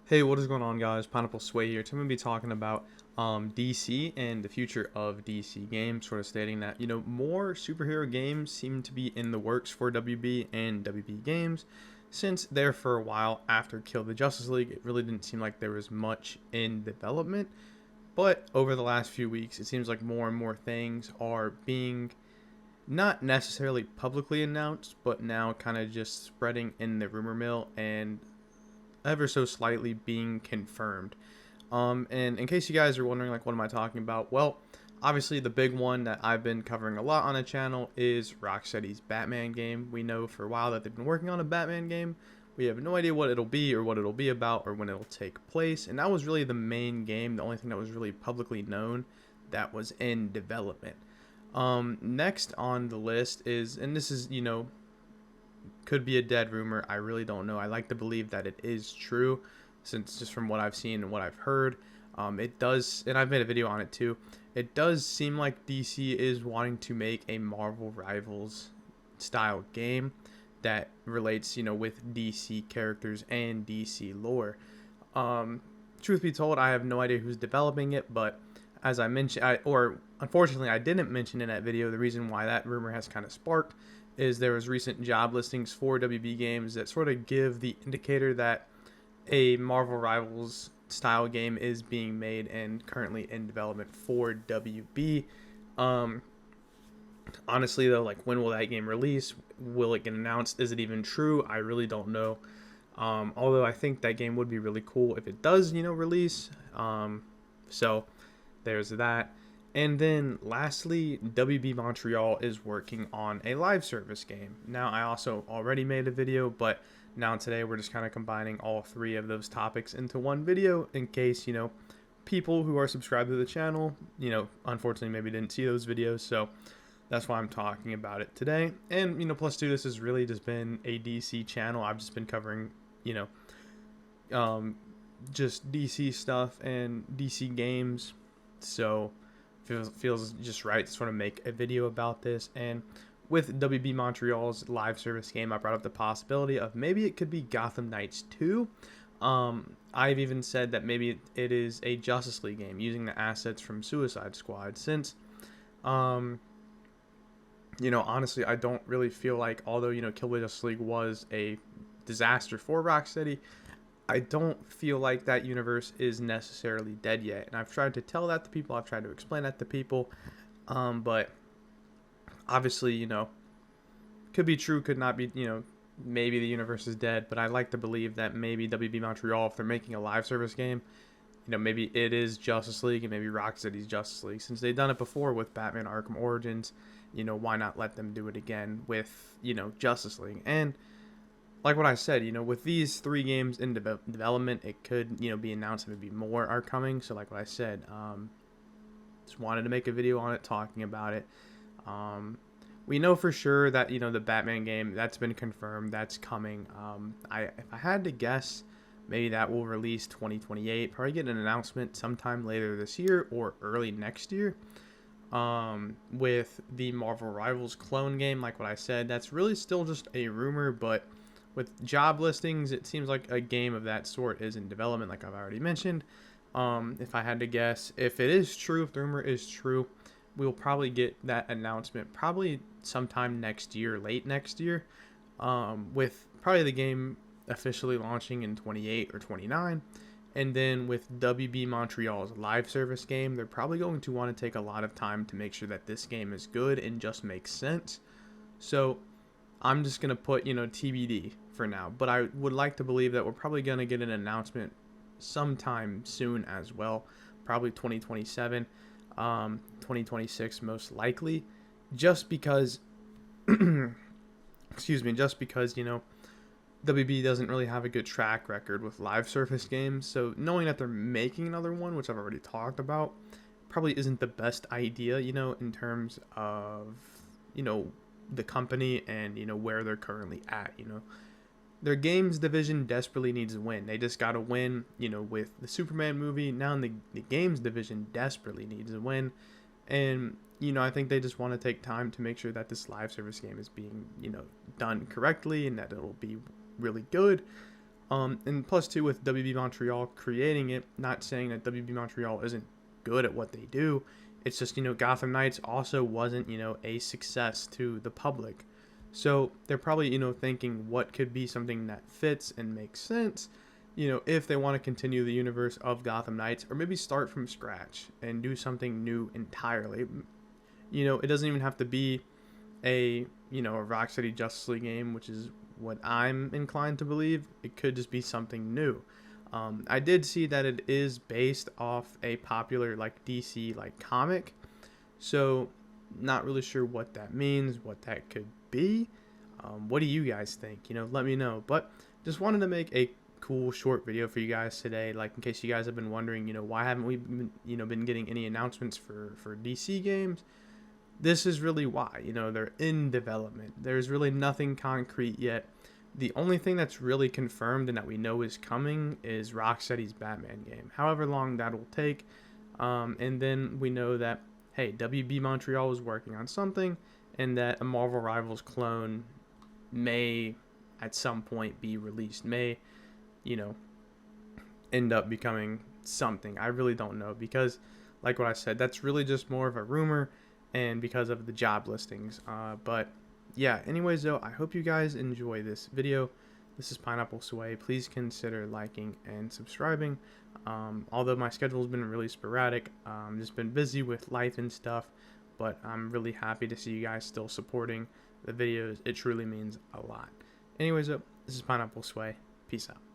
Hey, what is going on, guys? Pineapple Sway here. Today I'm going to be talking about DC and the future of DC games, sort of stating that, more superhero games seem to be in the works for WB and WB Games. Since there for a while after Kill the Justice League, it really didn't seem like there was much in development. But over the last few weeks, it seems like more and more things are being not necessarily publicly announced, but now kind of just spreading in the rumor mill and ever so slightly being confirmed. And in case you guys are wondering, like, what am I talking about? Well, obviously, the big one that I've been covering a lot on the channel is Rocksteady's Batman game. We know for a while that they've been working on a Batman game. We have no idea what it'll be or what it'll be about or when it'll take place. And that was really the main game, the only thing that was really publicly known that was in development. Next on the list is, and this is, could be a dead rumor. I really don't know. I like to believe that it is true, since just from what I've seen and what I've heard, it does, and I've made a video on it too. It does seem like DC is wanting to make a Marvel Rivals style game that relates, with DC characters and DC lore. Truth be told, I have no idea who's developing it, but as I mentioned, or unfortunately, I didn't mention in that video, the reason why that rumor has kind of sparked is there was recent job listings for WB Games that sort of give the indicator that a Marvel Rivals style game is being made and currently in development for WB. Um, Honestly, though, like, when will that game release? Will it get announced? Is it even true? I really don't know. Although I think that game would be really cool if it does, release. So there's that. And then lastly, WB Montreal is working on a live service game. Now, I also already made a video, but now today we're just kind of combining all three of those topics into one video in case, people who are subscribed to the channel, unfortunately maybe didn't see those videos. So that's why I'm talking about it today. And, plus two, this has really just been a DC channel. I've just been covering, just DC stuff and DC games. So feels just right to sort of make a video about this. And with WB Montreal's live service game, I brought up the possibility of maybe it could be Gotham Knights 2. I've even said that maybe it is a Justice League game using the assets from Suicide Squad, since honestly, I don't really feel like, although, Kill the Justice League was a disaster for Rocksteady, I don't feel like that universe is necessarily dead yet. And I've tried to tell that to people, I've tried to explain that to people, but obviously, could be true, could not be, maybe the universe is dead, but I like to believe that maybe WB Montreal, if they're making a live service game, maybe it is Justice League and maybe Rocksteady's Justice League. Since they've done it before with Batman Arkham Origins, why not let them do it again with, Justice League? And like what I said, with these three games in development, it could, be announced maybe more are coming. So like what I said, just wanted to make a video on it, talking about it. We know for sure that, the Batman game, that's been confirmed, that's coming. If I had to guess, maybe that will release 2028, probably get an announcement sometime later this year or early next year. With the Marvel Rivals clone game, like what I said, that's really still just a rumor, but with job listings, it seems like a game of that sort is in development, like I've already mentioned. If I had to guess, if it is true, if the rumor is true, we'll probably get that announcement probably sometime next year, late next year, with probably the game officially launching in 28 or 29. And then with WB Montreal's live service game, they're probably going to want to take a lot of time to make sure that this game is good and just makes sense. So I'm just going to put, TBD for now. But I would like to believe that we're probably going to get an announcement sometime soon as well. Probably 2027, 2026 most likely. Just because, excuse me, just because, WB doesn't really have a good track record with live service games. So knowing that they're making another one, which I've already talked about, probably isn't the best idea, in terms of, the company and, where they're currently at, Their games division desperately needs a win. They just got to win, with the Superman movie. Now the games division desperately needs a win. And, I think they just want to take time to make sure that this live service game is being, done correctly and that it'll be really good. And plus two, with WB Montreal creating it, not saying that WB Montreal isn't good at what they do. It's just, Gotham Knights also wasn't, a success to the public. So they're probably, thinking what could be something that fits and makes sense, if they want to continue the universe of Gotham Knights, or maybe start from scratch and do something new entirely. It doesn't even have to be a Rocksteady Justice League game, which is what I'm inclined to believe. It could just be something new. I did see that it is based off a popular DC comic, so not really sure what that means, what that could be. What do you guys think? Let me know. But just wanted to make a cool short video for you guys today, in case you guys have been wondering, why haven't we been getting any announcements for DC games? This is really why. They're in development. There's really nothing concrete yet. The only thing that's really confirmed and that we know is coming is Rocksteady's Batman game, however long that will take. And then we know that, hey, WB Montreal is working on something, and that a Marvel Rivals clone may at some point be released, may, end up becoming something. I really don't know, because like what I said, that's really just more of a rumor, and because of the job listings. But yeah, anyways though, I hope you guys enjoy this video. This is Pineapple Sway. Please consider liking and subscribing. Although my schedule has been really sporadic, just been busy with life and stuff, but I'm really happy to see you guys still supporting the videos. It truly means a lot. Anyways though, this is Pineapple Sway. Peace out.